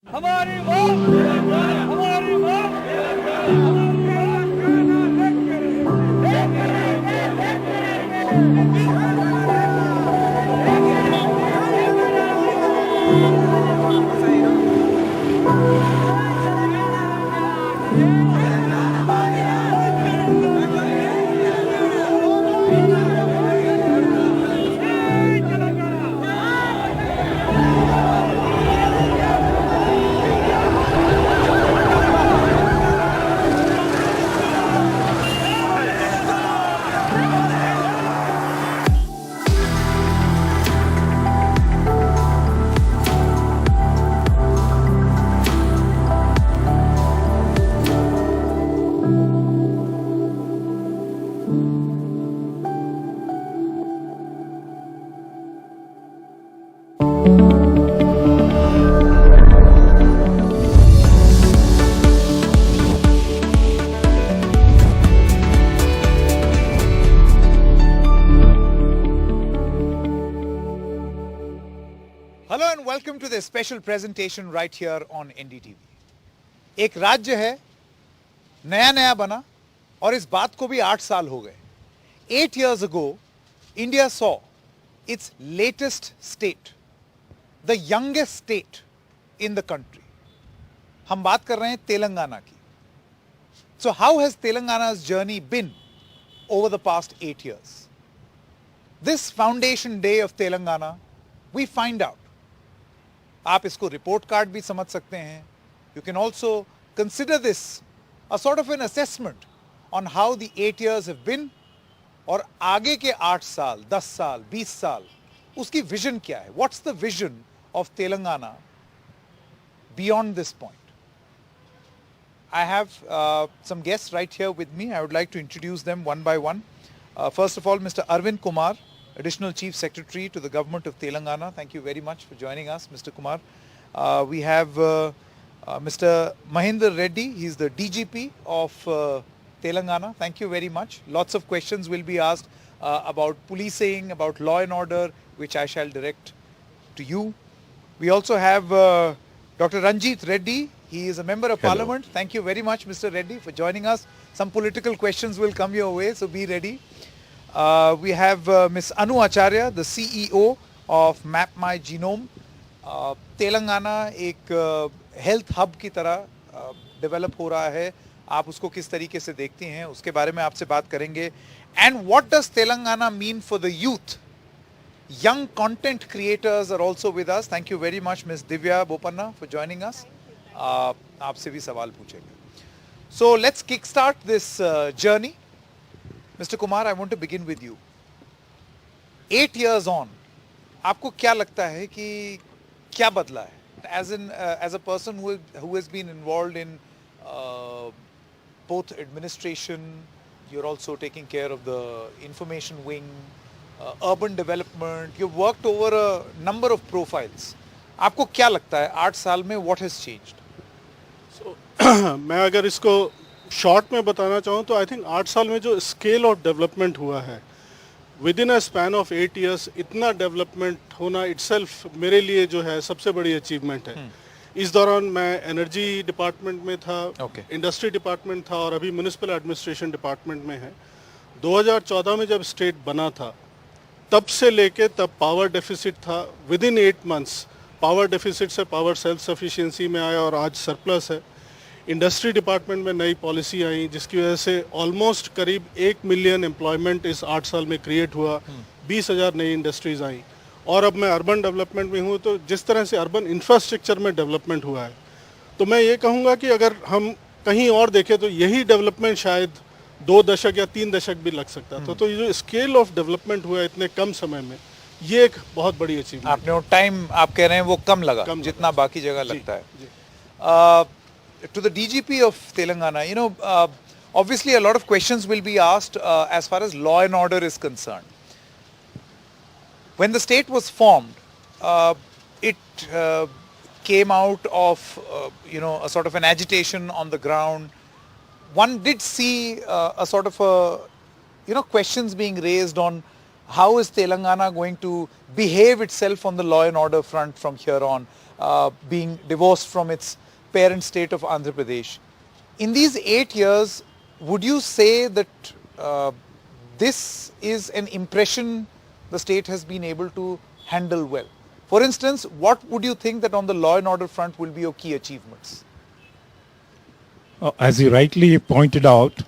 हमारी मांग हमारी मांग Hello and welcome to this special presentation right here on NDTV. एक राज्य है, नया नया बना और इस बात को भी 8 साल हो गए. 8 years ago, India saw its latest state, the youngest state in the country. हम बात कर रहे हैं तेलंगाना की. So how has Telangana's journey been over the past 8 years? This foundation day of Telangana, we find out. आप इसको report card भी समझ सकते हैं. You can also consider this a sort of an assessment on how the 8 years have been और आगे के 8 साल, 10 साल, 20 साल उसकी विजन क्या है? What's the vision of Telangana beyond this point? I have some guests right here with me. I would like to introduce them one by one. First of all, Mr. Arvind Kumar, Additional Chief Secretary to the Government of Telangana. Thank you very much for joining us, Mr. Kumar. We have Mr. Mahinder Reddy. He's the DGP of Telangana. Thank you very much. Lots of questions will be asked about policing, about law and order, which I shall direct to you. We also have Dr. Ranjit Reddy. He is a member of Parliament. Thank you very much, Mr. Reddy, for joining us. Some political questions will come your way, so be ready. We have Ms. Anu Acharya, the CEO of Map My Genome. Telangana एक health hub की तरह develop हो रहा है. आप उसको किस तरीके से देखते हैं उसके बारे में आपसे बात करेंगे. And what does Telangana mean for the youth? Young content creators are also with us. Thank you very much, Ms. Divya Bopanna, for joining us. आपसे भी सवाल पूछेंगे. So let's kickstart this journey. Mr. Kumar, I want to begin with you. 8 years on, आपको क्या लगता है कि क्या बदला है? As a person who has been involved in both administration, you're also taking care of the information wing, urban development, you've worked over a number of profiles. आपको क्या लगता है 8 साल में what has changed? मैं अगर इसको शॉर्ट में बताना चाहूँ तो आई थिंक 8 साल में जो स्केल ऑफ डेवलपमेंट हुआ है with in a span of 8 years, इतना डेवलपमेंट होना इटसेल्फ मेरे लिए जो है सबसे बड़ी अचीवमेंट है. इस दौरान मैं एनर्जी डिपार्टमेंट में था, इंडस्ट्री डिपार्टमेंट था और अभी म्यूनिसिपल एडमिनिस्ट्रेशन डिपार्टमेंट में है. 2014 में जब स्टेट बना था तब से लेके तब पावर डेफिसिट था. With in 8 months power deficit से पावर सेल्फ सफिशिएंसी में आया और आज सरप्लस है. इंडस्ट्री डिपार्टमेंट में नई पॉलिसी आई जिसकी वजह से ऑलमोस्ट करीब 1 million एम्प्लॉयमेंट इस 8 साल में क्रिएट हुआ. 20,000 नई इंडस्ट्रीज आई. और अब मैं अर्बन डेवलपमेंट में हूँ तो जिस तरह से अर्बन इंफ्रास्ट्रक्चर में डेवलपमेंट हुआ है तो मैं ये कहूँगा कि अगर हम कहीं और देखें तो यही डेवलपमेंट शायद 2 दशक या 3 दशक भी लग सकता था. तो ये जो स्केल ऑफ डेवलपमेंट हुआ है इतने कम समय में, ये एक बहुत बड़ी अचीवमेंट. आपने वो टाइम आप कह रहे हैं वो कम लगा जितना बाकी जगह लगता है. To the DGP of Telangana, you know, obviously a lot of questions will be asked as far as law and order is concerned. When the state was formed, it came out of, you know, a sort of an agitation on the ground. One did see a sort of a, you know, questions being raised on how is Telangana going to behave itself on the law and order front from here on. being divorced from its parent state of Andhra Pradesh. In these 8 years, would you say that this is an impression the state has been able to handle well? For instance, what would you think that on the law and order front will be your key achievements? As you rightly pointed out,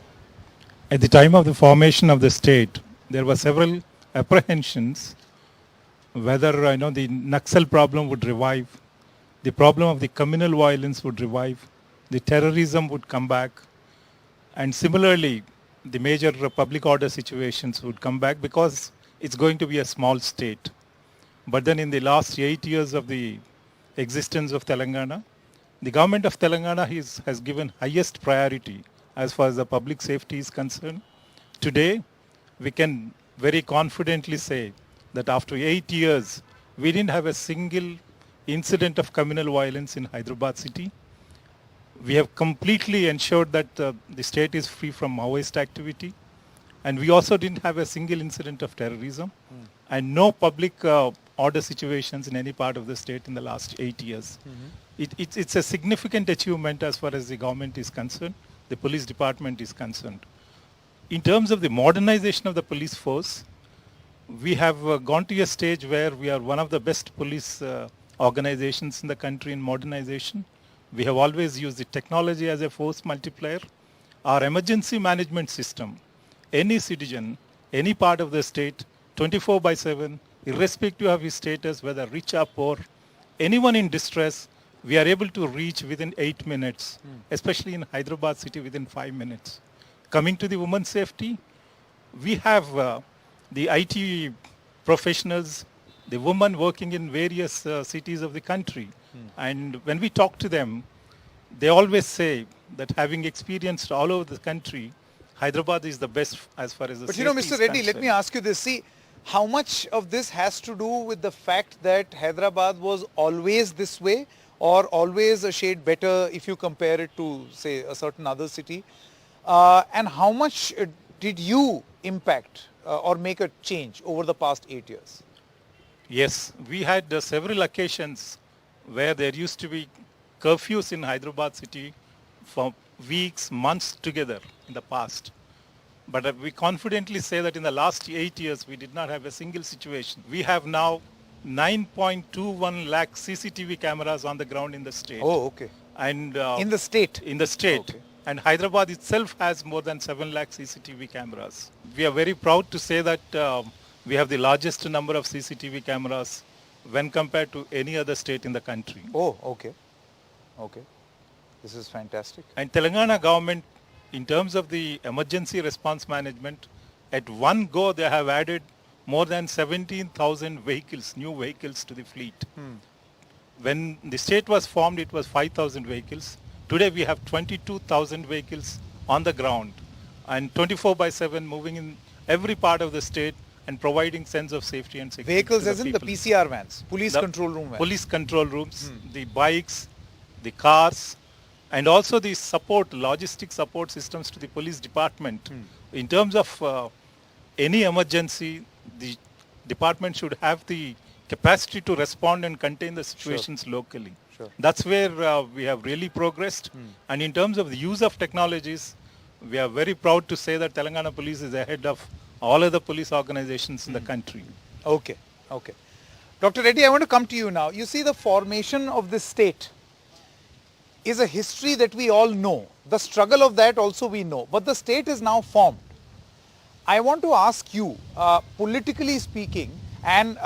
at the time of the formation of the state, there were several apprehensions whether the Naxal problem would revive, the problem of the communal violence would revive, the terrorism would come back, and similarly, the major public order situations would come back because it's going to be a small state. But then in the last 8 years of the existence of Telangana, the government of Telangana has given highest priority as far as the public safety is concerned. Today, we can very confidently say that after 8 years, we didn't have a single incident of communal violence in Hyderabad city. We have completely ensured that the state is free from Maoist activity. And we also didn't have a single incident of terrorism and no public order situations in any part of the state in the last 8 years. It's a significant achievement as far as the government is concerned, the police department is concerned. In terms of the modernization of the police force, we have gone to a stage where we are one of the best police organizations in the country in modernization. We have always used the technology as a force multiplier. Our emergency management system, any citizen, any part of the state, 24/7, irrespective of his status, whether rich or poor, anyone in distress, we are able to reach within 8 minutes, especially in Hyderabad city within 5 minutes. Coming to the women's safety, we have the IT professionals, the women working in various cities of the country. And when we talk to them, they always say that having experienced all over the country, Hyderabad is the best as far as the But safety Mr. is Reddy, let concerned. me ask you this. See, how much of this has to do with the fact that Hyderabad was always this way or always a shade better if you compare it to, say, a certain other city? And how much did you impact or make a change over the past 8 years? Yes, we had several occasions where there used to be curfews in Hyderabad city for weeks, months together in the past. But we confidently say that in the last 8 years, we did not have a single situation. We have now 9.21 lakh CCTV cameras on the ground in the state. Oh, okay. And In the state? in the state. Okay. And Hyderabad itself has more than 7 lakh CCTV cameras. We are very proud to say that we have the largest number of CCTV cameras when compared to any other state in the country. Oh, okay. Okay. This is fantastic. And Telangana government, in terms of the emergency response management, at one go they have added more than 17,000 vehicles, new vehicles to the fleet. When the state was formed, it was 5,000 vehicles. Today we have 22,000 vehicles on the ground and 24/7 moving in every part of the state and providing sense of safety and security. Vehicles to as in the people. PCR vans, police The control room vans. Police control rooms, the bikes, the cars, and also the support, logistic support systems to the police department. In terms of any emergency, the department should have the capacity to respond and contain the situations locally. Sure. That's where we have really progressed. And in terms of the use of technologies, we are very proud to say that Telangana Police is ahead of all other police organizations in the country. Okay, okay. Dr. Reddy, I want to come to you now. You see, the formation of this state is a history that we all know. The struggle of that also we know. But the state is now formed. I want to ask you, politically speaking, and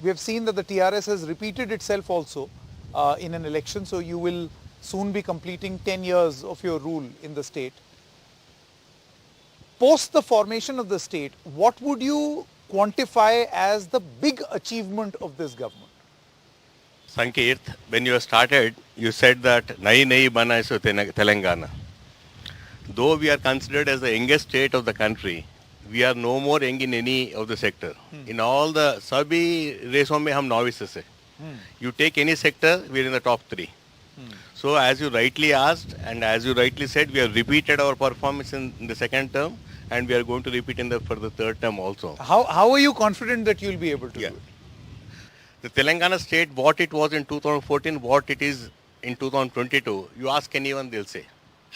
we have seen that the TRS has repeated itself also in an election, so you will soon be completing 10 years of your rule in the state. Post the formation of the state, what would you quantify as the big achievement of this government? Sanket, when you started, you said that Nai Nai Bana is Telangana. Though we are considered as the youngest state of the country, we are no more young in any of the sector. In all the sabhi raison mein hum novices hai. You take any sector, we are in the top 3. So as you rightly asked and as you rightly said, we have repeated our performance in the second term and we are going to repeat for the third term also. How are you confident that you will be able to do it? The Telangana state, what it was in 2014, what it is in 2022, you ask anyone, they'll say.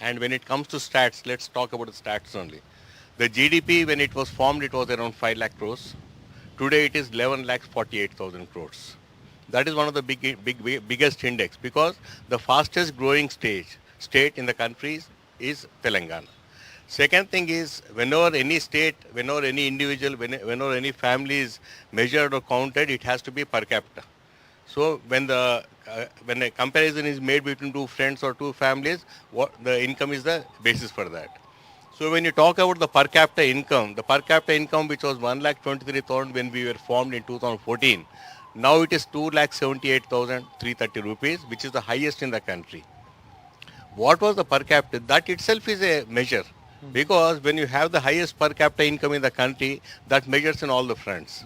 And when it comes to stats, let's talk about the stats only. The GDP, when it was formed, it was around 5 lakh crores. Today it is 11 lakhs 48,000 crores. That is one of the biggest index, because the fastest growing state in the country is Telangana. Second thing is, whenever any state, whenever any individual, whenever any family is measured or counted, it has to be per capita. So when a comparison is made between two friends or two families, the income is the basis for that. So when you talk about the per capita income which was 1,23,000 when we were formed in 2014, now it is 2,78,330 rupees, which is the highest in the country. What was the per capita? That itself is a measure, because when you have the highest per capita income in the country, that measures in all the fronts.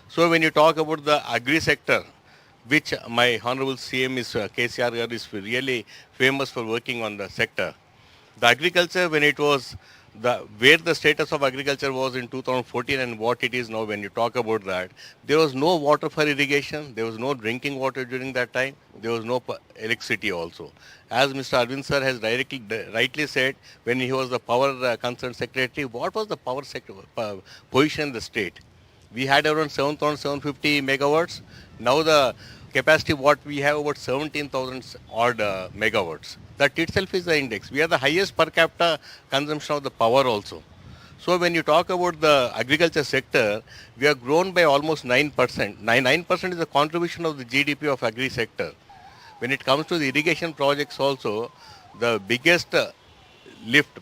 So when you talk about the agri sector, which my Honorable CM is KCR is really famous for working on the sector. The agriculture, when it was where the status of agriculture was in 2014 and what it is now, when you talk about that, there was no water for irrigation, there was no drinking water during that time, there was no electricity also. As Mr. Arvind sir has rightly said, when he was the power concerned secretary, what was the power sector position in the state? We had around 7,750 megawatts. Now the capacity what we have about 17,000 odd megawatts. That itself is the index. We are the highest per capita consumption of the power also. So when you talk about the agriculture sector, we have grown by almost 9%. 9% is the contribution of the GDP of agri sector. When it comes to the irrigation projects also, the biggest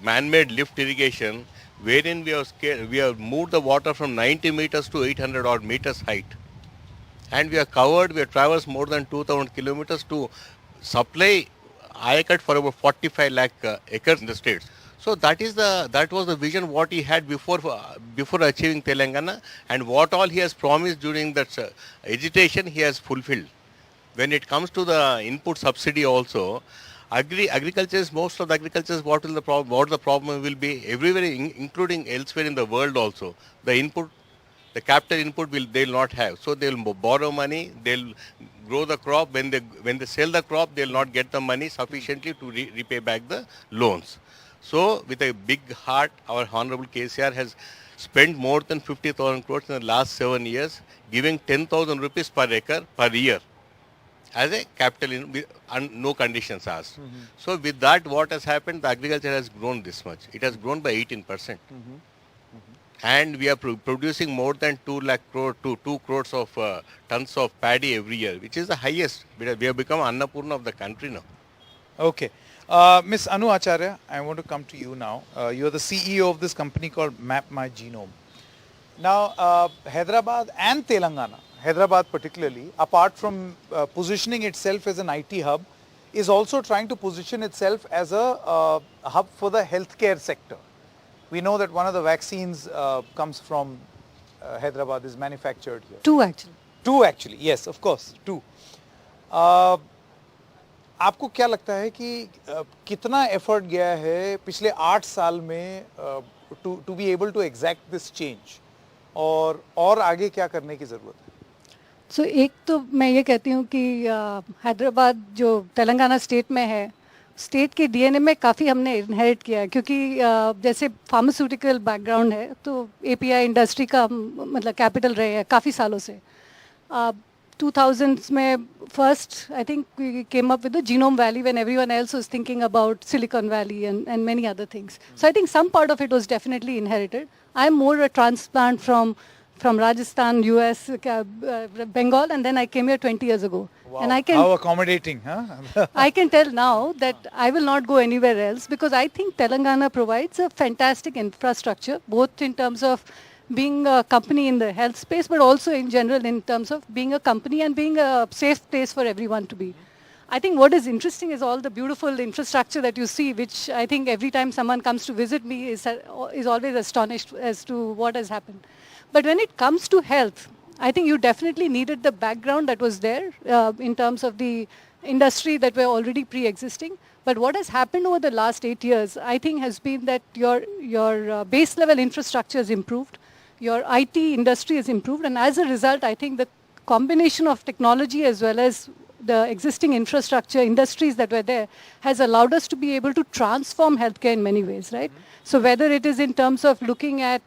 man-made lift irrigation, wherein we have moved the water from 90 meters to 800 odd meters height. And we have traversed more than 2,000 kilometers to supply IACUT for about 45 lakh acres in the states. So that was the vision what he had before achieving Telangana, and what all he has promised during that agitation he has fulfilled. When it comes to the input subsidy also, agriculture is most of the agriculture is what the problem will be everywhere, including elsewhere in the world also. The capital input they'll not have, so they'll borrow money, they'll grow the crop. When they sell the crop, they'll not get the money sufficiently to repay back the loans. So with a big heart, our Honorable KCR has spent more than 50,000 crores in the last 7 years, giving 10,000 rupees per acre per year as a capital and no conditions asked. So with that, what has happened? The agriculture has grown this much. It has grown by 18%. And we are producing more than 2 crores of tons of paddy every year, which is the highest. We have become Annapurna of the country now. Okay. Ms. Anu Acharya, I want to come to you now. You are the CEO of this company called Map My Genome. Now, Hyderabad and Telangana, Hyderabad particularly, apart from positioning itself as an IT hub, is also trying to position itself as a hub for the healthcare sector. We know that one of the vaccines comes from Hyderabad, is manufactured here. Two actually, yes, of course, two. आपको क्या लगता है कि कितना effort गया है पिछले 8 साल में to be able to exact this change, और आगे क्या करने की ज़रूरत है? So, एक तो मैं ये कहती हूँ कि हैदराबाद जो तेलंगाना स्टेट में है, स्टेट के डीएनए में काफ़ी हमने इनहेरिट किया है, क्योंकि जैसे फार्मास्यूटिकल बैकग्राउंड है तो एपीआई इंडस्ट्री का मतलब कैपिटल रहे हैं काफ़ी सालों से. 2000s में first I think we came up with the genome valley when everyone else was thinking about Silicon Valley and many other things. So I think some part of it was definitely inherited. I'm more a transplant from Rajasthan, US, Bengal, and then I came here 20 years ago. Wow. And I can, how accommodating, huh? I can tell now that I will not go anywhere else, because I think Telangana provides a fantastic infrastructure, both in terms of being a company in the health space, but also in general in terms of being a company and being a safe place for everyone to be. I think what is interesting is all the beautiful infrastructure that you see, which I think every time someone comes to visit me is always astonished as to what has happened. But when it comes to health, I think you definitely needed the background that was there in terms of the industry that were already pre-existing. But what has happened over the last 8 years, I think, has been that your base level infrastructure is improved, your IT industry is improved, and as a result, I think the combination of technology as well as the existing infrastructure, industries that were there, has allowed us to be able to transform healthcare in many ways, right? So whether it is in terms of looking at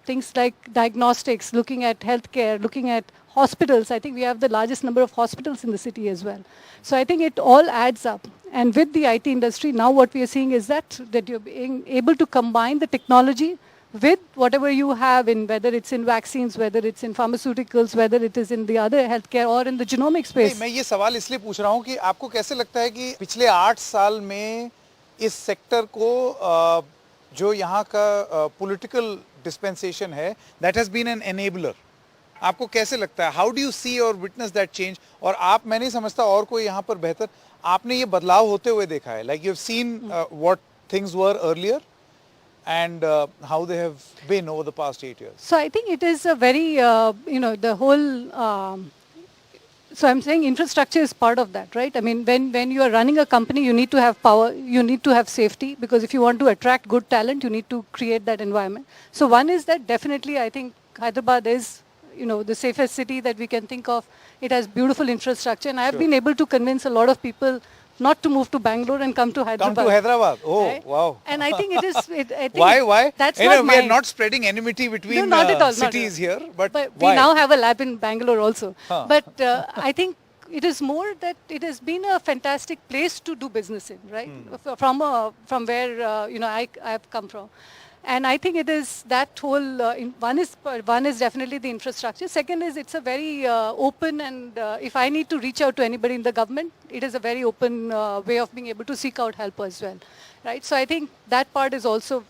things like diagnostics, looking at healthcare, looking at hospitals, I think we have the largest number of hospitals in the city as well. So I think it all adds up. And with the IT industry, now what we are seeing is that you're being able to combine the technology with whatever you have in, whether it's in vaccines, whether it's in pharmaceuticals, whether it is in the other healthcare or in the genomic space. मैं ये सवाल इसलिए पूछ रहा हूँ कि आपको कैसे लगता है कि पिछले 8 साल में इस सेक्टर को जो यहाँ का पॉलिटिकल डिस्पेंसेशन है, that has been an enabler. आपको कैसे लगता है? हाउ डू यू सी और विटनेस दैट चेंज? और आप, मैं नहीं समझता और कोई यहाँ पर बेहतर, आपने ये बदलाव होते हुए देखा है. Like you have seen what things were earlier and how they have been over the past 8 years. So I think it is a very, the whole, so I'm saying infrastructure is part of that, right? I mean, when you are running a company, you need to have power, you need to have safety, because if you want to attract good talent, you need to create that environment. So one is that definitely I think Hyderabad is, the safest city that we can think of. It has beautiful infrastructure, and I have been able to convince a lot of people not to move to Bangalore and come to Hyderabad. Come to Hyderabad. Oh, right? wow. And I think it is. I think Why? That's You not know, we are mine. not spreading enmity between No, not at all, not cities at all. here, but But why? we now have a lab in Bangalore also. Huh. But I think it is more that it has been a fantastic place to do business in, right? From where I have come from. And I think it is that whole, one is definitely the infrastructure. Second is it's a very open, and if I need to reach out to anybody in the government, it is a very open way of being able to seek out help as well, right? So I think that part is also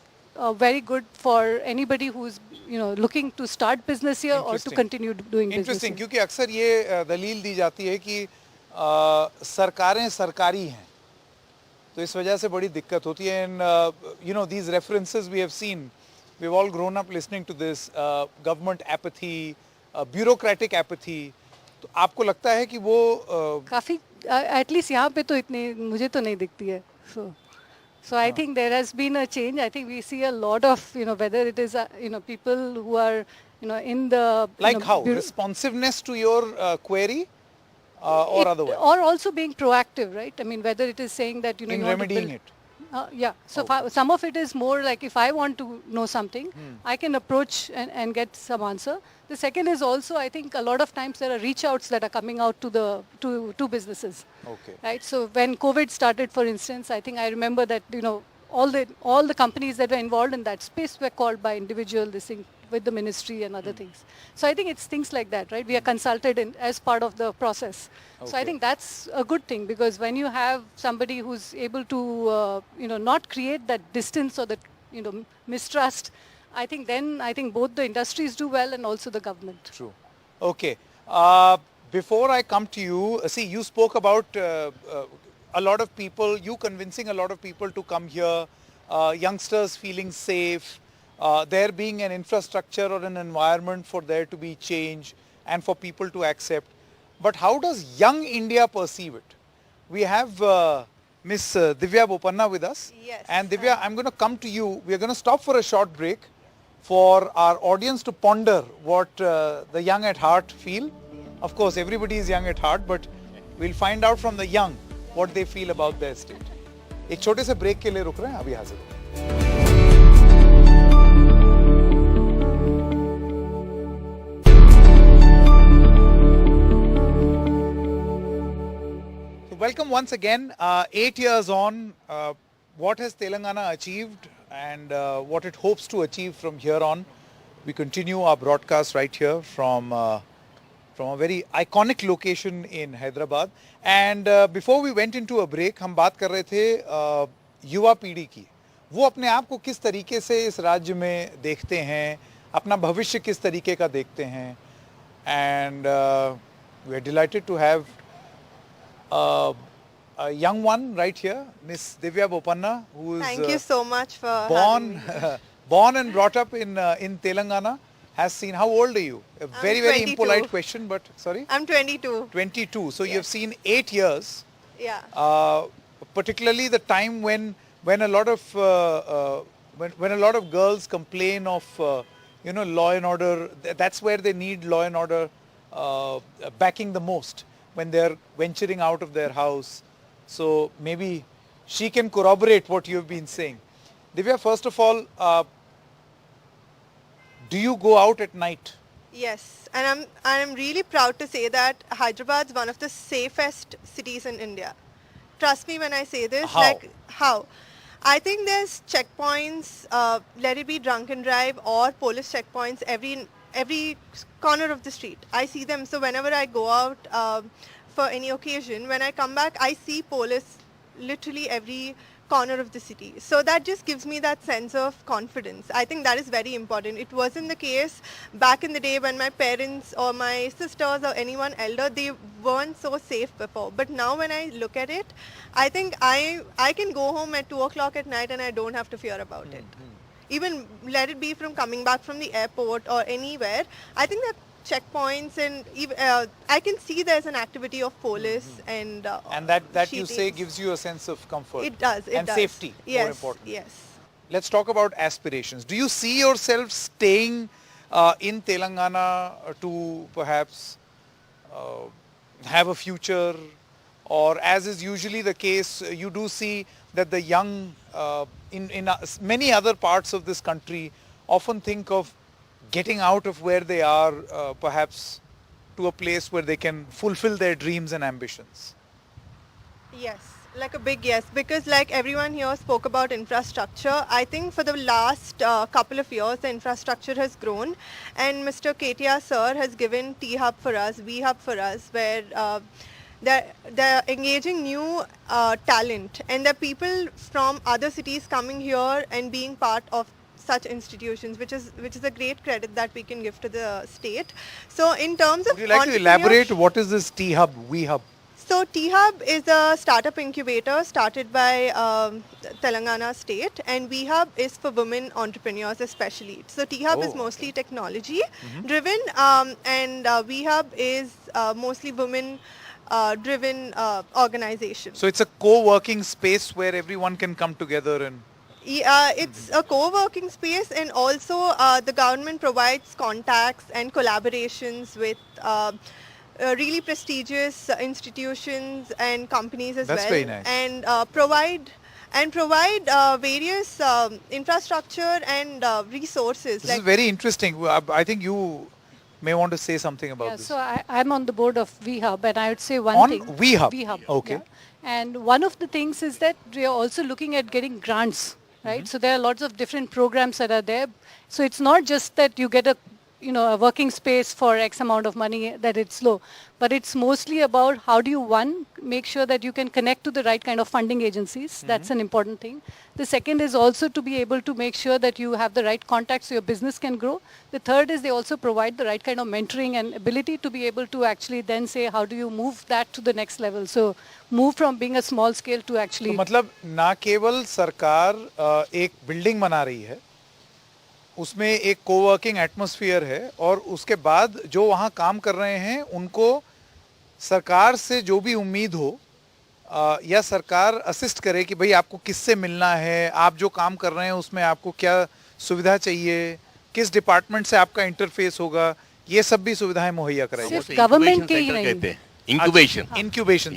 very good for anybody who's looking to start business here or to continue doing business. Interesting, क्योंकि अक्सर ये दलील दी जाती है कि सरकारें सरकारी हैं, तो इस वजह से बड़ी दिक्कत होती है. And these references we have seen, we've all grown up listening to this government apathy, bureaucratic apathy. तो आपको लगता है कि वो काफी एटलीस्ट यहाँ पे तो इतनी मुझे तो नहीं दिखती है. So I think there has been a change. I think we see a lot of whether it is people who are in the like how responsiveness to your query or otherwise, or also being proactive, right? I mean, whether it is saying that in you want remedying to it. Yeah. So some of it is more like if I want to know something, I can approach and get some answer. The second is also, I think a lot of times there are reach outs that are coming out to businesses. Okay. Right. So when COVID started, for instance, I think I remember that all the companies that were involved in that space were called by individual this thing with the ministry and other things. So I think it's things like that, right? We are consulted as part of the process. Okay. So I think that's a good thing, because when you have somebody who's able to, not create that distance or that, mistrust, I think both the industries do well and also the government. True. Okay. Before I come to you, see, you spoke about a lot of people, you convincing a lot of people to come here, youngsters feeling safe, there being an infrastructure or an environment for there to be change and for people to accept. But how does young India perceive it? We have Miss Divya Bopanna with us. Yes. And Divya, I'm going to come to you. We are going to stop for a short break for our audience to ponder what the young at heart feel. Of course, everybody is young at heart, but we'll find out from the young what they feel about their state. एक छोटे से break के लिए रुक रहे हैं, अभी हाजिर होंगे. Welcome once again. 8 years on, what has Telangana achieved and what it hopes to achieve from here on. We continue our broadcast right here from a very iconic location in Hyderabad. And before we went into a break, हम बात कर रहे थे युवा पीढ़ी की. वो अपने आप को किस तरीके से इस राज्य में देखते हैं, अपना भविष्य किस तरीके का देखते हैं. And we are delighted to have a young one right here, Miss Divya Bopanna, who is Thank you so much for born and brought up in Telangana. Has seen, how old are you? A very, very 22. impolite question, but sorry? I'm 22. 22. So you have seen 8 years. Yeah. Particularly the time when a lot of when a lot of girls complain of law and order. That's where they need law and order backing the most when they're venturing out of their house. So maybe she can corroborate what you've been saying. Divya, first of all, do you go out at night? Yes, and I'm really proud to say that Hyderabad is one of the safest cities in India. Trust me when I say this. How? Like how? I think there's checkpoints, let it be drunk and drive or police checkpoints every corner of the street. I see them. So whenever I go out for any occasion, when I come back, I see police literally every corner of the city. So that just gives me that sense of confidence. I think that is very important. It wasn't the case back in the day when my parents or my sisters or anyone elder, they weren't so safe before. But now when I look at it, I think I can go home at 2 o'clock at night and I don't have to fear about it. Even let it be from coming back from the airport or anywhere, I think that checkpoints and even, I can see there's an activity of police and that you say cheatings. gives you a sense of comfort. It does. It and does. safety, Yes. more important. Yes. Let's talk about aspirations. Do you see yourself staying in Telangana to perhaps have a future, or as is usually the case, you do see that the young in many other parts of this country often think of getting out of where they are, perhaps to a place where they can fulfill their dreams and ambitions? Yes, like a big yes, because like everyone here spoke about infrastructure, I think for the last couple of years the infrastructure has grown, and Mr. Ketia sir has given T-Hub for us, V-Hub for us, where they're engaging new talent, and there are people from other cities coming here and being part of such institutions, which is a great credit that we can give to the state. So in terms of Would you like to elaborate what is this T-Hub, V-Hub? So T-Hub is a startup incubator started by Telangana state, and V-Hub is for women entrepreneurs especially. So T-Hub is mostly technology driven, and V-Hub is mostly women driven organization. So it's a co-working space where everyone can come together and... It's a co-working space, and also the government provides contacts and collaborations with really prestigious institutions and companies as That's well. very nice. And provide various infrastructure and resources. This is very interesting. I think you may want to say something about Yeah, this. so I'm on the board of V-Hub, and I would say one On thing. V-Hub? V-Hub. Okay. Yeah. And one of the things is that we are also looking at getting grants, right? So there are lots of different programs that are there. So it's not just that you get a working space for X amount of money that it's low, but it's mostly about how do you, one, make sure that you can connect to the right kind of funding agencies. That's an important thing. The second is also to be able to make sure that you have the right contacts so your business can grow. The third is they also provide the right kind of mentoring and ability to be able to actually then say how do you move that to the next level. So move from being a small scale to actually... तो मतलब ना केवल सरकार एक building बना रही है, उसमें एक कोवर्किंग एटमॉस्फेयर है, और उसके बाद जो वहाँ काम कर रहे हैं उनको सरकार से जो भी उम्मीद हो या सरकार असिस्ट करे कि भाई आपको किससे मिलना है, आप जो काम कर रहे हैं उसमें आपको क्या सुविधा चाहिए, किस डिपार्टमेंट से आपका इंटरफेस होगा, ये सब भी सुविधाएं मुहैया कराई सिर्फ जाती गवर्नमेंट के ही नहीं, इंक्यूबेशन इंक्यूबेशन।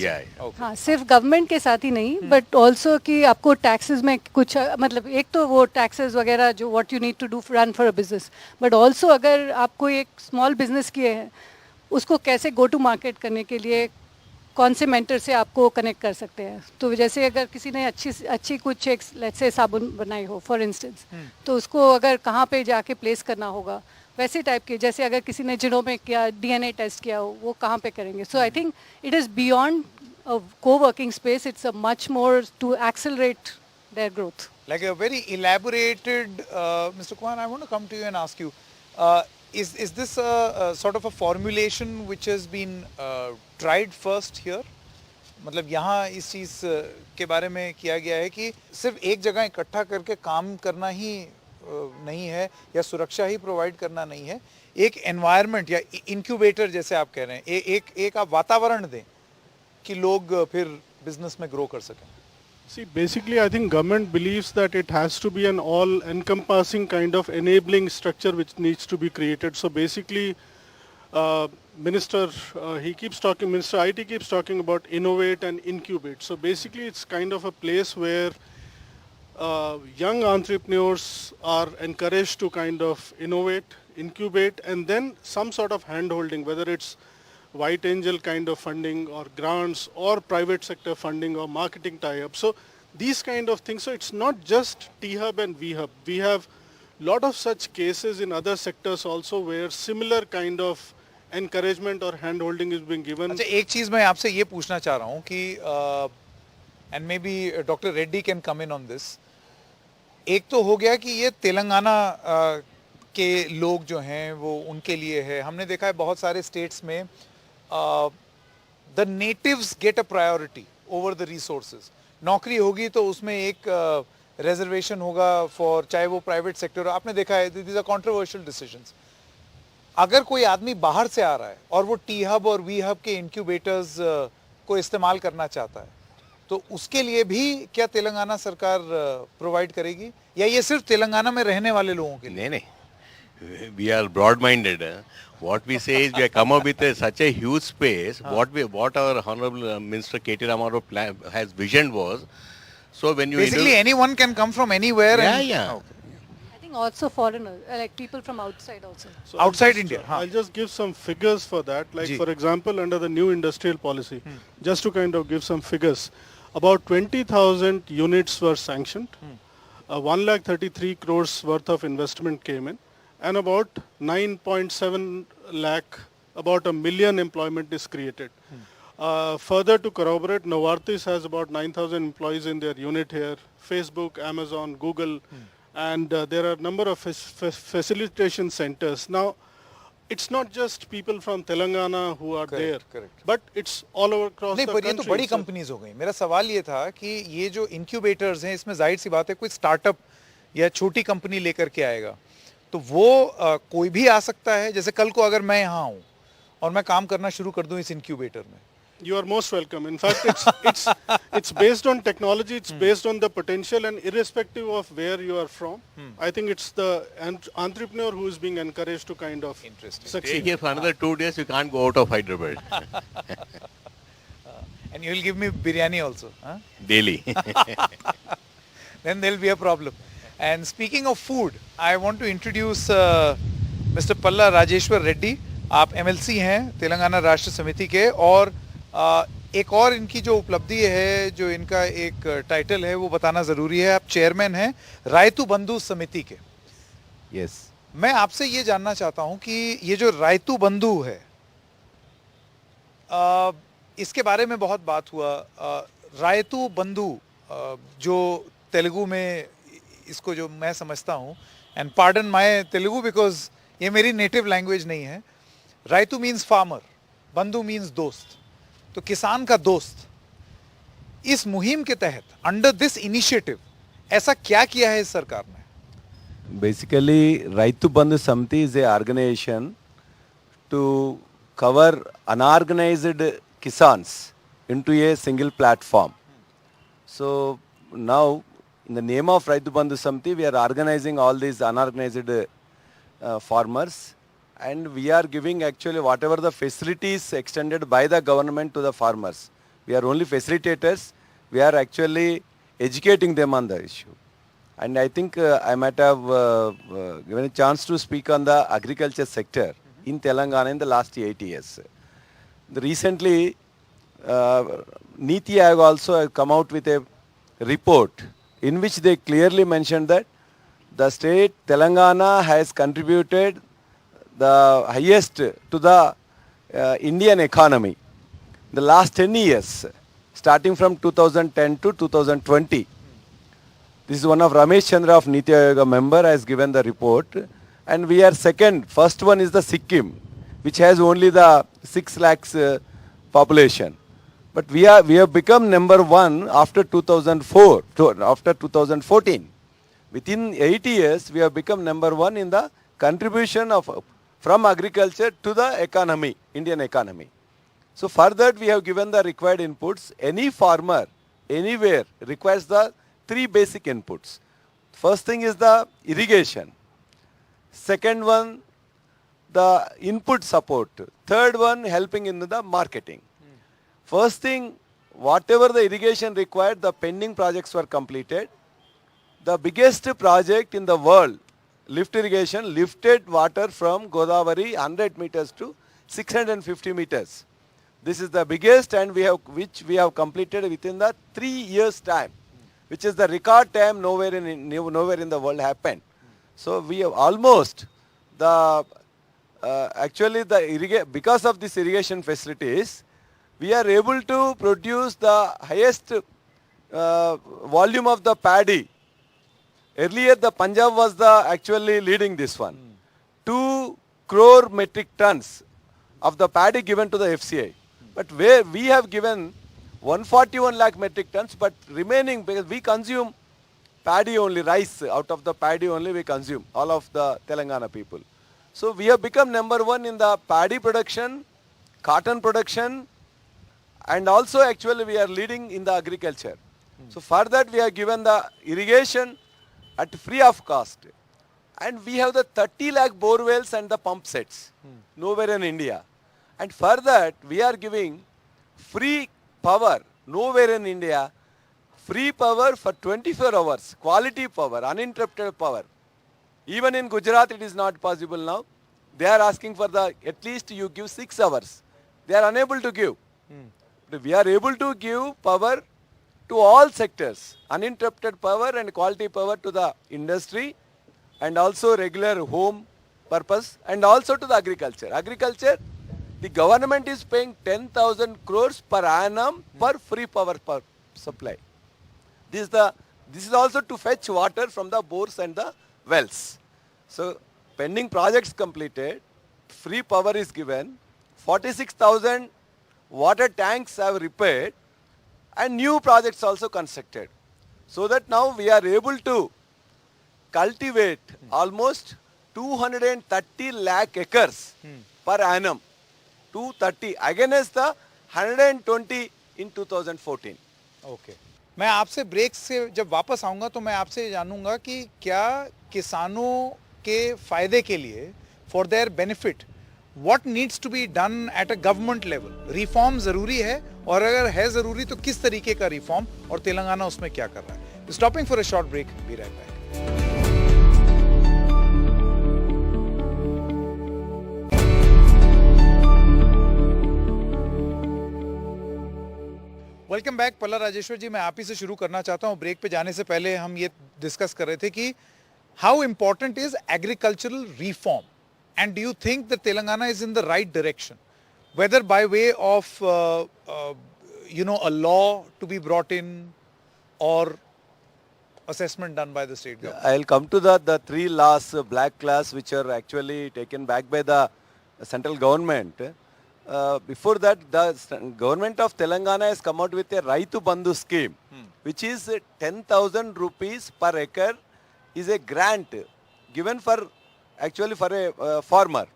हाँ, सिर्फ गवर्नमेंट के साथ ही नहीं, बट ऑल्सो कि आपको टैक्सेस में कुछ मतलब एक तो वो टैक्सेस वगैरह जो what you need to do run for a business, but also अगर आपको एक स्मॉल बिजनेस किए हैं उसको कैसे गो टू मार्केट करने के लिए कौन से मेंटर से आपको कनेक्ट कर सकते हैं. तो जैसे अगर किसी ने अच्छी कुछ एक लेट्स से साबुन बनाई हो फॉर इंस्टेंस, तो उसको अगर कहाँ पे जाके प्लेस करना होगा, वैसे टाइप के जैसे अगर किसी ने जिनोमिक किया, डीएनए टेस्ट किया हो, वो कहाँ पे करेंगे. So I think it is beyond a co-working space. It's a much more to accelerate their growth. Like a very elaborated, Mr. Kumar, I want to come to you and ask you, is this a sort of a formulation which has been tried first here? मतलब यहाँ इस चीज़ के बारे में किया गया है कि सिर्फ एक जगह इकट्ठा करके काम करना ही नहीं है या सुरक्षा ही प्रोवाइड करना नहीं है, एक एनवायरनमेंट या इंक्यूबेटर जैसे आप कह रहे हैं, एक आप वातावरण दें कि लोग फिर बिजनेस में ग्रो कर सकें. See, basically, I think government believes that it has to be an all-encompassing kind of enabling structure which needs to be created. So basically, Minister, Minister IT keeps talking about innovate and incubate. So basically it's kind of a place where young entrepreneurs are encouraged to kind of innovate, incubate, and then some sort of hand-holding, whether it's white angel kind of funding or grants or private sector funding or marketing tie-up. So these kind of things. So it's not just T-Hub and V-Hub. We have lot of such cases in other sectors also where similar kind of encouragement or hand-holding is being given. अच्छा, एक चीज मैं आपसे ये पूछना चाह रहा हूँ कि and may be doctor Reddy can come in on this. एक तो हो गया कि ये तेलंगाना के लोग जो हैं वो उनके लिए है. हमने देखा है बहुत सारे स्टेट्स में the natives get a priority over the resources. नौकरी होगी तो उसमें एक रिजर्वेशन होगा फॉर, चाहे वो प्राइवेट सेक्टर. आपने देखा है दीज आर कंट्रोवर्शियल डिसीजंस. अगर कोई आदमी बाहर से आ रहा है और वो टी हब और वी हब के इंक्यूबेटर्स को इस्तेमाल करना चाहता है तो उसके लिए भी क्या तेलंगाना सरकार प्रोवाइड करेगी या ये सिर्फ तेलंगाना में रहने वाले लोगों के लिए? नहीं, we are broad minded. What we say is we have come up with such a huge space. What our honorable minister K.T. Ramarao has visioned was, so when you basically anyone can come from anywhere. Yeah. Okay. I think also foreigners, like people from outside also. So Outside India. I'll just give some figures for that. Like Ji. for example, under the new industrial policy, just to kind of give some figures, about 20,000 units were sanctioned. 1,33 crores worth of investment came in, and about 9.7 lakh, about 1 million employment is created. Further to corroborate, Novartis has about 9,000 employees in their unit here, Facebook, Amazon, Google, and there are a number of facilitation centers. Now, it's not just people from Telangana who are there, but it's all over across नहीं, the पर country. ये तो बड़ी companies हो गई. मेरा सवाल ये था कि ये जो इंक्यूबेटर्स हैं इसमें जाहिर सी बात है कोई स्टार्टअप या छोटी कंपनी लेकर के आएगा तो वो कोई भी आ सकता है. जैसे कल को अगर मैं यहाँ हूँ और मैं काम करना शुरू कर दूँ इस इंक्यूबेटर में. You are most welcome. In fact, it's based on technology. It's based on the potential, and irrespective of where you are from, I think it's the entrepreneur who is being encouraged to kind of stay succeed. here for another 2 days, you can't go out of Hyderabad. And you will give me biryani also. Huh? Daily. Then there will be a problem. And speaking of food, I want to introduce Mr. Palla Rajeshwar Reddy. आप MLC हैं तेलंगाना राष्ट्र समिति के और एक और इनकी जो उपलब्धि है, जो इनका एक टाइटल है वो बताना ज़रूरी है. आप चेयरमैन हैं रायतू बंधु समिति के. यस. मैं आपसे ये जानना चाहता हूँ कि ये जो रायतू बंधु है इसके बारे में बहुत बात हुआ. रायतू बंधु जो तेलुगु में इसको जो मैं समझता हूँ, and pardon my Telugu because ये मेरी नेटिव लैंग्वेज नहीं है. रायतू मीन्स फार्मर, बंधु मीन्स दोस्त, तो किसान का दोस्त. इस मुहिम के तहत अंडर दिस इनिशिएटिव ऐसा क्या किया है इस सरकार ने? Basically, Raitu Bandhu Samiti is a organization to cover unorganized kisans into a single platform. So now, in the name of Raitu Bandhu Samiti, we are organizing all these unorganized farmers, and we are giving actually whatever the facilities extended by the government to the farmers. We are only facilitators. We are actually educating them on the issue. And I think I might have given a chance to speak on the agriculture sector in Telangana in the last 8 years. Recently, Niti Aayog also have come out with a report in which they clearly mentioned that the state Telangana has contributed the highest to the Indian economy in the last 10 years, starting from 2010 to 2020. This is one of Ramesh Chandra of Niti Aayog member has given the report, and we are second. First one is the Sikkim, which has only the 6 lakhs population. But we have become number one after 2004, after 2014. Within 8 years, we have become number one in the contribution of from agriculture to the economy, Indian economy. So for that, we have given the required inputs. Any farmer, anywhere, requires the 3 basic inputs. First thing is the irrigation. Second one, the input support. Third one, helping in the marketing. First thing, whatever the irrigation required, the pending projects were completed. The biggest project in the world, lift irrigation, lifted water from Godavari 100 meters to 650 meters. This is the biggest, and which we have completed within the 3 years time, which is the record time nowhere in the world happened. So we have almost because of this irrigation facilities, we are able to produce the highest volume of the paddy. Earlier the Punjab was actually leading this one. 2 crore metric tons of the paddy given to the FCI. But where we have given 141 lakh metric tons, but remaining, because we consume paddy only, rice, out of the paddy only we consume, all of the Telangana people. So we have become number 1 in the paddy production, cotton production, and also actually we are leading in the agriculture. So for that we have given the irrigation at free of cost. And we have the 30 lakh bore wells and the pump sets, nowhere in India. And for that we are giving free power, nowhere in India, free power for 24 hours, quality power, uninterrupted power. Even in Gujarat it is not possible now. They are asking for at least you give 6 hours. They are unable to give. But we are able to give power to all sectors, uninterrupted power and quality power to the industry and also regular home purpose and also to the agriculture. Agriculture, the government is paying 10,000 crores per annum per free power supply. This is also to fetch water from the bores and the wells. So pending projects completed, free power is given, 46,000 water tanks have repaired and new projects also constructed. So that now we are able to cultivate almost 230 lakh acres per annum. 230 against the 120 in 2014. Okay मैं आपसे break से जब वापस आऊंगा तो मैं आपसे जानूंगा कि क्या किसानों के फायदे के लिए for their benefit what needs to be done at a government level. Reform जरूरी है और अगर है जरूरी तो किस तरीके का रिफॉर्म और तेलंगाना उसमें क्या कर रहा है. Stopping for a short break, be right back. Welcome back. Palla Rajeshwar जी, मैं आप ही से शुरू करना चाहता हूं. ब्रेक पे जाने से पहले हम ये डिस्कस कर रहे थे कि how important is agricultural reform and do you think that Telangana is in the right direction, whether by way of a law to be brought in or assessment done by the state government. I'll come to the 3 laws, black class, which are actually taken back by the central government. Before that, the government of Telangana has come out with a Raitu Pandu scheme, which is 10,000 rupees per acre is a grant given for a farmer.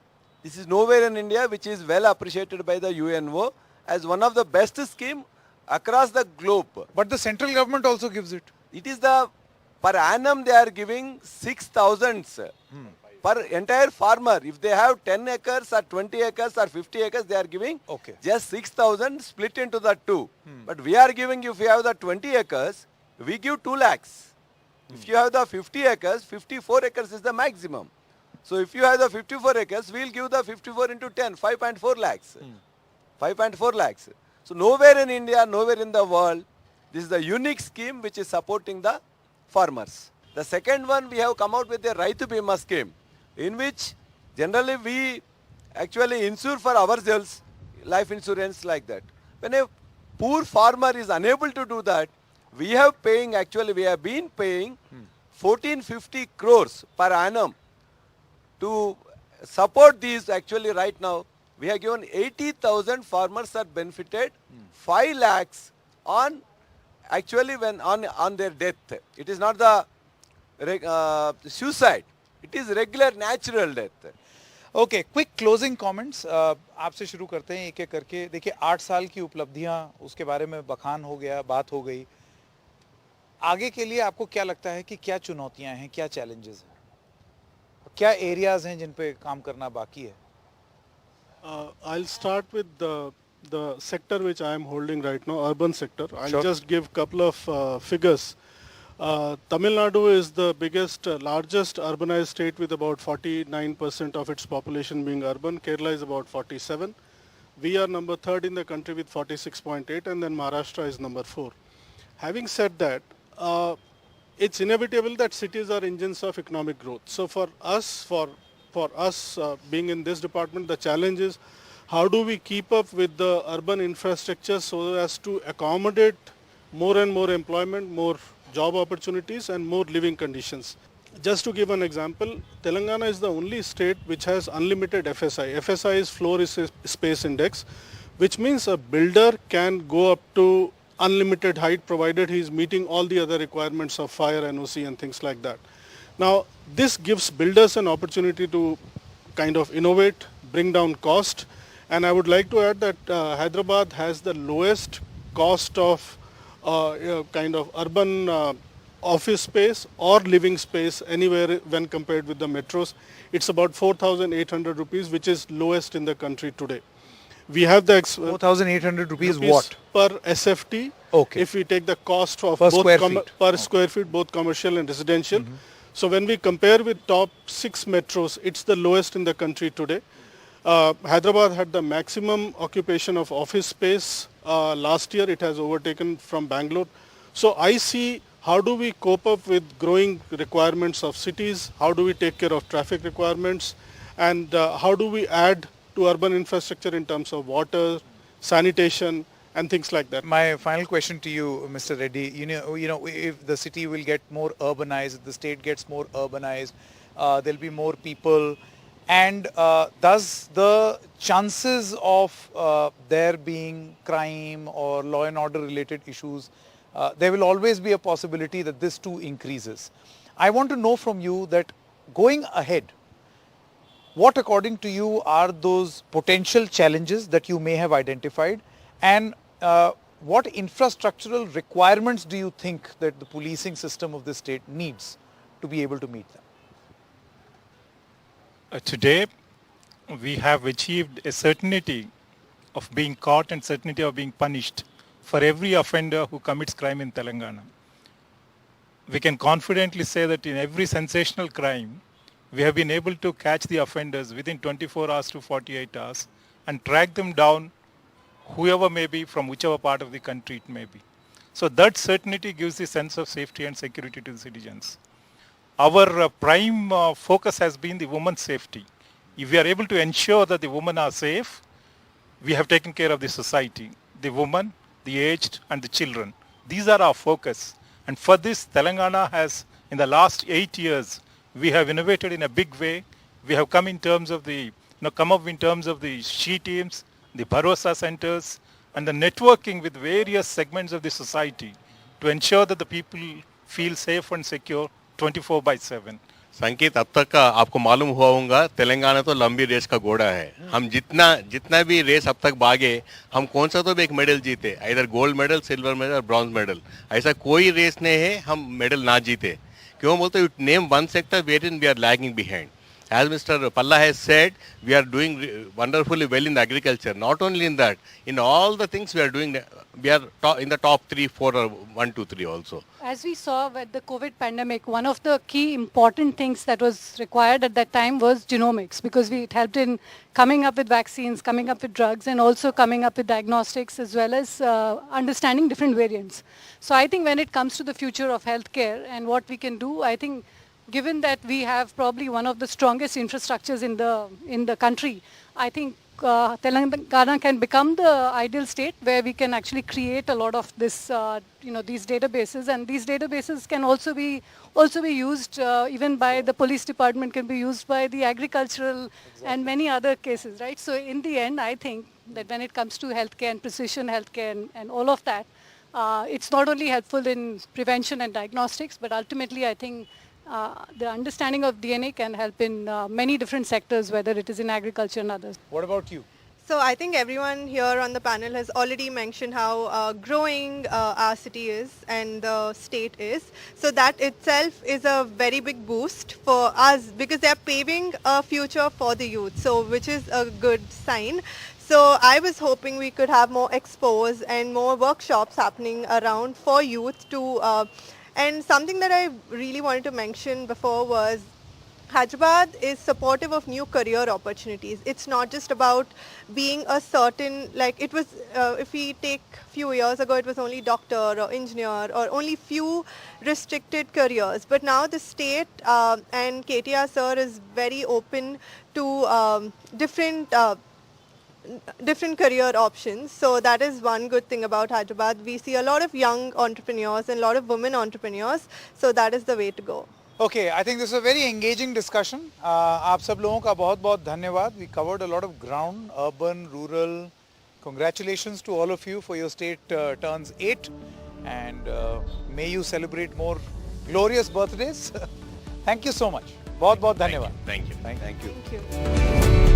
This is nowhere in India, which is well appreciated by the UNO as one of the best scheme across the globe. But the central government also gives it. It is per annum they are giving 6,000 per entire farmer. If they have 10 acres or 20 acres or 50 acres, they are giving just 6,000 split into the 2. But we are giving, if you have the 20 acres, we give 2 lakhs. If you have the 50 acres, 54 acres is the maximum. So if you have the 54 acres, we will give the 54 into 10, 5.4 lakhs. 5.4 lakhs. So nowhere in India, nowhere in the world, this is the unique scheme which is supporting the farmers. The second one, we have come out with the Raitu Bima scheme, in which generally we actually insure for ourselves, life insurance like that. When a poor farmer is unable to do that, we have been paying 1450 crores per annum to support these. Actually right now we have given 80,000 farmers are benefited, 5 lakhs on their death. It is not the suicide, it is regular natural death. Okay, quick closing comments आपसे शुरू करते हैं एक एक करके. देखिए 8 साल की उपलब्धियां, उसके बारे में बखान हो गया, बात हो गई. आगे के लिए आपको क्या लगता है कि क्या चुनौतियां हैं, क्या चैलेंजेस हैं, क्या एरियाज हैं जिन पे काम करना बाकी है? I'll start with the sector which I am holding right now, urban sector. I'll Sure. just give couple of figures. Tamil Nadu is the biggest, largest urbanized state with about 49% of its population being urban. Kerala is about 47. We are number third in the country with 46.8, and then Maharashtra is number 4. Having said that, it's inevitable that cities are engines of economic growth. So for us, being in this department, the challenge is how do we keep up with the urban infrastructure so as to accommodate more and more employment, more job opportunities and more living conditions. Just to give an example, Telangana is the only state which has unlimited FSI. FSI is floor space index, which means a builder can go up to unlimited height provided he is meeting all the other requirements of fire, NOC and things like that. Now, this gives builders an opportunity to kind of innovate, bring down cost, and I would like to add that Hyderabad has the lowest cost of kind of urban office space or living space anywhere when compared with the metros. It's about 4,800 rupees, which is lowest in the country today. We have the 4,800 rupees what? per SFT. Okay. If we take the cost of Per both square feet. per square feet, both commercial and residential. So when we compare with top 6 metros, it's the lowest in the country today. Hyderabad had the maximum occupation of office space. Last year it has overtaken from Bangalore. So I see how do we cope up with growing requirements of cities, how do we take care of traffic requirements, and how do we add to urban infrastructure in terms of water, sanitation, and things like that. My final question to you, Mr. Reddy, you know, if the city will get more urbanized, if the state gets more urbanized, there'll be more people, and does the chances of there being crime or law and order related issues, there will always be a possibility that this too increases. I want to know from you that going ahead, what according to you are those potential challenges that you may have identified, and what infrastructural requirements do you think that the policing system of the state needs to be able to meet them? Today, we have achieved a certainty of being caught and certainty of being punished for every offender who commits crime in Telangana. We can confidently say that in every sensational crime, we have been able to catch the offenders within 24 hours to 48 hours and track them down, whoever may be, from whichever part of the country it may be. So that certainty gives the sense of safety and security to the citizens. Our prime focus has been the woman's safety. If we are able to ensure that the women are safe, we have taken care of the society, the women, the aged and the children. These are our focus. And for this, Telangana has, in the last 8 years, we have innovated in a big way. We have come in terms of the, come up in terms of the SHE teams, the Bharosa centers, and the networking with various segments of the society to ensure that the people feel safe and secure 24/7. संकेत, अब तक का आपको मालूम हुआ होगा तेलंगाना तो लंबी रेस का घोड़ा है. हम जितना भी रेस अब तक भागे, हम कौन सा तो भी एक मेडल जीते, इधर gold medal, silver medal, bronze medal. ऐसा कोई रेस नहीं है हम मेडल ना जीते. क्यों बोलते? Name one sector wherein we are lagging behind. As Mr. Palla has said, we are doing wonderfully well in agriculture. Not only in that, in all the things we are doing, we are in the top 3, 4 or 1, 2, 3 also. As we saw with the COVID pandemic, one of the key important things that was required at that time was genomics, because it helped in coming up with vaccines, coming up with drugs, and also coming up with diagnostics, as well as understanding different variants. So I think when it comes to the future of healthcare and what we can do, I think given that we have probably one of the strongest infrastructures in the country, I think Telangana can become the ideal state where we can actually create a lot of this, these databases, and these databases can also be used even by the police department, can be used by the agricultural and many other cases, right? So in the end, I think that when it comes to healthcare and precision healthcare and all of that, it's not only helpful in prevention and diagnostics, but ultimately I think the understanding of DNA can help in many different sectors, whether it is in agriculture and others. What about you? So I think everyone here on the panel has already mentioned how growing our city is and the state is. So that itself is a very big boost for us because they are paving a future for the youth. So which is a good sign. So I was hoping we could have more expos and more workshops happening around for youth to. And something that I really wanted to mention before was Hyderabad is supportive of new career opportunities. It's not just about being a certain, like it was, if we take few years ago, it was only doctor or engineer or only few restricted careers. But now the state and KTR sir is very open to different career options. So that is one good thing about Hyderabad. We see a lot of young entrepreneurs and a lot of women entrepreneurs. So that is the way to go. Okay, I think this is a very engaging discussion. आप सब लोगों का बहुत बहुत धन्यवाद. We covered a lot of ground, urban, rural. Congratulations to all of you for your state turns 8 and may you celebrate more glorious birthdays. Thank you so much. बहुत बहुत धन्यवाद. Thank you. Thank you. Thank you.